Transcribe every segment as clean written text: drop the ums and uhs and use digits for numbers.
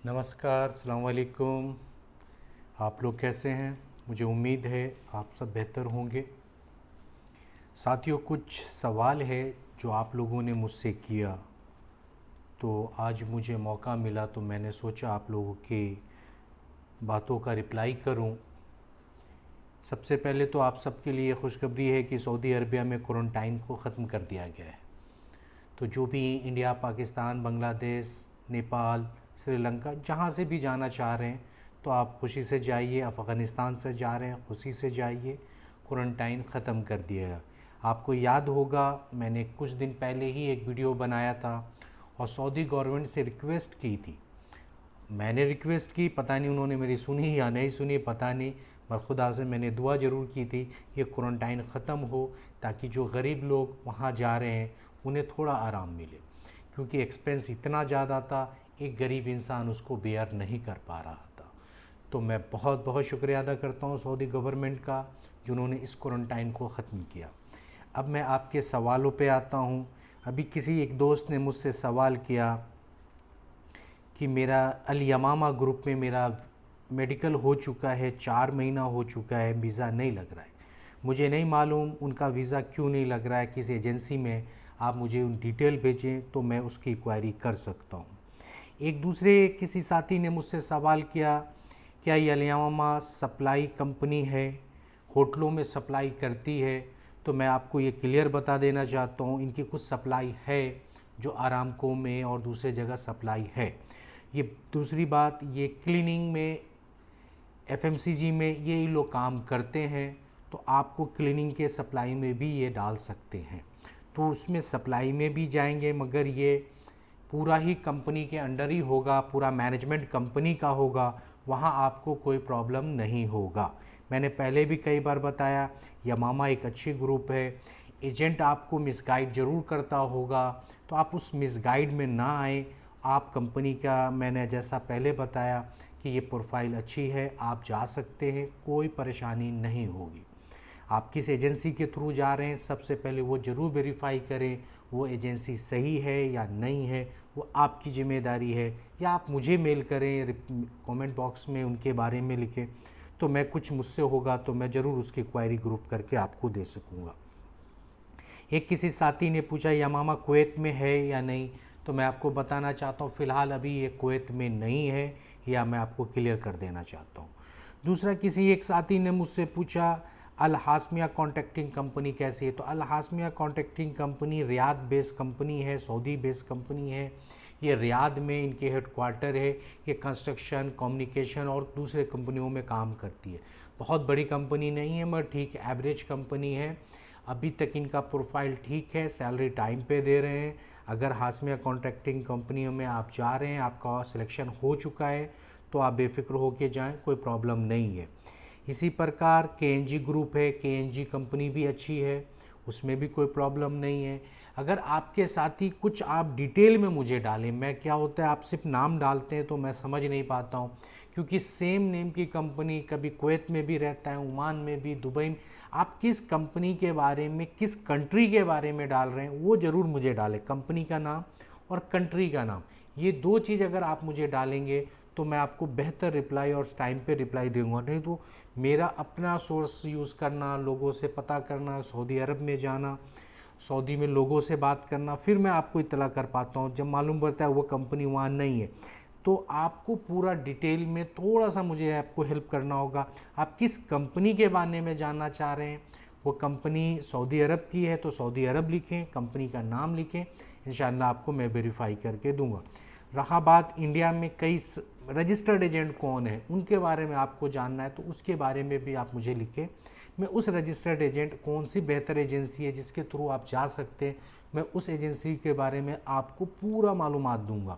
नमस्कार, अस्सलाम वालेकुम। आप लोग कैसे हैं? मुझे उम्मीद है आप सब बेहतर होंगे। साथियों, कुछ सवाल है जो आप लोगों ने मुझसे किया, तो आज मुझे मौका मिला तो मैंने सोचा आप लोगों की बातों का रिप्लाई करूं। सबसे पहले तो आप सबके लिए खुशखबरी है कि सऊदी अरबिया में क्वारंटाइन को ख़त्म कर दिया गया है। तो जो भी इंडिया, पाकिस्तान, बांग्लादेश, नेपाल, श्रीलंका जहाँ से भी जाना चाह रहे हैं तो आप खुशी से जाइए। अफ़गानिस्तान से जा रहे हैं, खुशी से जाइए। क्वारंटाइन ख़त्म कर दिया गया। आपको याद होगा मैंने कुछ दिन पहले ही एक वीडियो बनाया था और सऊदी गवर्नमेंट से रिक्वेस्ट की थी। मैंने रिक्वेस्ट की, पता नहीं उन्होंने मेरी सुनी या नहीं सुनी, पता नहीं, पर खुदा से मैंने दुआ ज़रूर की थी ये क्वारंटाइन ख़त्म हो ताकि जो गरीब लोग वहाँ जा रहे हैं उन्हें थोड़ा आराम मिले, क्योंकि एक्सपेंस इतना ज़्यादा था, एक गरीब इंसान उसको बेयर नहीं कर पा रहा था। तो मैं बहुत बहुत शुक्रिया अदा करता हूँ सऊदी गवर्नमेंट का, जिन्होंने इस क्वारंटाइन को ख़त्म किया। अब मैं आपके सवालों पे आता हूँ। अभी किसी एक दोस्त ने मुझसे सवाल किया कि मेरा अल यमामा ग्रुप में मेरा मेडिकल हो चुका है, 4 महीना हो चुका है, वीज़ा नहीं लग रहा है। मुझे नहीं मालूम उनका वीज़ा क्यों नहीं लग रहा है, किस एजेंसी में। आप मुझे उन डिटेल भेजें तो मैं उसकी इंक्वायरी कर सकता हूँ। एक दूसरे किसी साथी ने मुझसे सवाल किया, क्या ये अल यमामा सप्लाई कंपनी है, होटलों में सप्लाई करती है? तो मैं आपको ये क्लियर बता देना चाहता हूँ, इनकी कुछ सप्लाई है जो आरामको में और दूसरे जगह सप्लाई है। ये दूसरी बात, ये क्लीनिंग में, एफएमसीजी में ये लोग काम करते हैं, तो आपको क्लीनिंग के सप्लाई में भी ये डाल सकते हैं। तो उसमें सप्लाई में भी जाएंगे, मगर ये पूरा ही कंपनी के अंडर ही होगा, पूरा मैनेजमेंट कंपनी का होगा, वहाँ आपको कोई प्रॉब्लम नहीं होगा। मैंने पहले भी कई बार बताया, यमामा एक अच्छी ग्रुप है। एजेंट आपको मिसगाइड ज़रूर करता होगा, तो आप उस मिसगाइड में ना आए। आप कंपनी का, मैंने जैसा पहले बताया कि ये प्रोफाइल अच्छी है, आप जा सकते हैं, कोई परेशानी नहीं होगी। आप किस एजेंसी के थ्रू जा रहे हैं, सबसे पहले वो ज़रूर वेरीफाई करें वो एजेंसी सही है या नहीं है, वो आपकी ज़िम्मेदारी है। या आप मुझे मेल करें, कमेंट बॉक्स में उनके बारे में लिखें, तो मैं कुछ मुझसे होगा तो मैं ज़रूर उसकी क्वायरी ग्रुप करके आपको दे सकूँगा। एक किसी साथी ने पूछा यमामा कुवैत में है या नहीं, तो मैं आपको बताना चाहता हूँ फ़िलहाल अभी ये कुवैत में नहीं है, या मैं आपको क्लियर कर देना चाहता हूँ। दूसरा, किसी एक साथी ने मुझसे पूछा अल हासमिया कॉन्ट्रैक्टिंग कंपनी कैसी है? तो Al Hasmiya contracting company Riyadh based company है, सऊदी बेस्ड कंपनी है। ये रियाद में इनके हेडक्वार्टर है। ये कंस्ट्रक्शन, कम्युनिकेशन और दूसरे कंपनियों में काम करती है। बहुत बड़ी कंपनी नहीं है, मगर ठीक एवरेज कंपनी है। अभी तक इनका प्रोफाइल ठीक है, सैलरी टाइम पे दे रहे हैं। अगर हासमिया कॉन्ट्रैक्टिंग कंपनियों में आप जा रहे हैं, आपका सिलेक्शन हो चुका है, तो आप बेफिक्र होकर जाएं, कोई प्रॉब्लम नहीं है। इसी प्रकार केएनजी ग्रुप है, केएनजी कंपनी भी अच्छी है, उसमें भी कोई प्रॉब्लम नहीं है। अगर आपके साथी कुछ आप डिटेल में मुझे डालें, मैं क्या होता है आप सिर्फ नाम डालते हैं तो मैं समझ नहीं पाता हूँ, क्योंकि सेम नेम की कंपनी कभी कुवैत में भी रहता है, ओमान में भी, दुबई में। आप किस कंपनी के बारे में, किस कंट्री के बारे में डाल रहे हैं वो ज़रूर मुझे डालें, कंपनी का नाम और कंट्री का नाम। ये दो चीज़ अगर आप मुझे डालेंगे तो मैं आपको बेहतर रिप्लाई और टाइम पे रिप्लाई दूंगा। नहीं तो मेरा अपना सोर्स यूज़ करना, लोगों से पता करना, सऊदी अरब में जाना, सऊदी में लोगों से बात करना, फिर मैं आपको इत्तला कर पाता हूँ जब मालूम पड़ता है वो कंपनी वहाँ नहीं है। तो आपको पूरा डिटेल में थोड़ा सा मुझे आपको हेल्प करना होगा। आप किस कंपनी के बारे में जानना चाह रहे हैं, वो कंपनी सऊदी अरब की है तो सऊदी अरब लिखें, कंपनी का नाम लिखें, इंशाअल्लाह आपको मैं वेरीफाई करके दूंगा। रहा बात इंडिया में कई रजिस्टर्ड एजेंट कौन है, उनके बारे में आपको जानना है, तो उसके बारे में भी आप मुझे लिखें। मैं उस रजिस्टर्ड एजेंट, कौन सी बेहतर एजेंसी है जिसके थ्रू आप जा सकते हैं, मैं उस एजेंसी के बारे में आपको पूरा मालूमात दूंगा,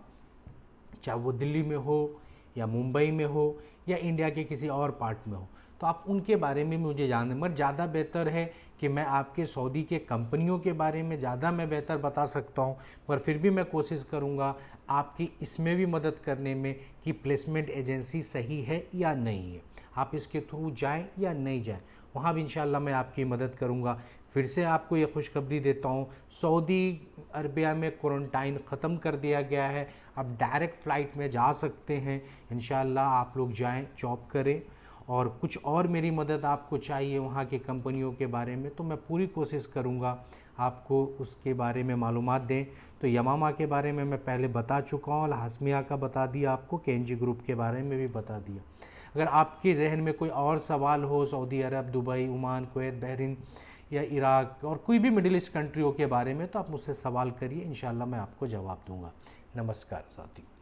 चाहे वो दिल्ली में हो या मुंबई में हो या इंडिया के किसी और पार्ट में हो। तो आप उनके बारे में मुझे जानना, मगर ज़्यादा बेहतर है कि मैं आपके सऊदी के कंपनियों के बारे में ज़्यादा मैं बेहतर बता सकता हूँ, पर फिर भी मैं कोशिश करूँगा आपकी इसमें भी मदद करने में कि प्लेसमेंट एजेंसी सही है या नहीं है, आप इसके थ्रू जाएं या नहीं जाएं, वहाँ भी इंशाल्लाह मैं आपकी मदद करूँगा। फिर से आपको ये खुशखबरी देता हूँ, सऊदी अरबिया में क्वारंटाइन ख़त्म कर दिया गया है, आप डायरेक्ट फ़्लाइट में जा सकते हैं। इंशाल्लाह आप लोग जाएं, जॉब करें। और कुछ और मेरी मदद आपको चाहिए वहाँ की कंपनियों के बारे में, तो मैं पूरी कोशिश करूँगा आपको उसके बारे में मालूमात दें। तो यमामा के बारे में मैं पहले बता चुका हूँ, हाशमिया का बता दिया आपको, केएनजी ग्रुप के बारे में भी बता दिया। अगर आपके जहन में कोई और सवाल हो सऊदी अरब, दुबई, ओमान, कुवैत, बहरीन या इराक और कोई भी मिडिल ईस्ट कंट्रियों के बारे में, तो आप मुझसे सवाल करिए, इंशाल्लाह मैं आपको जवाब दूंगा। नमस्कार साथियों।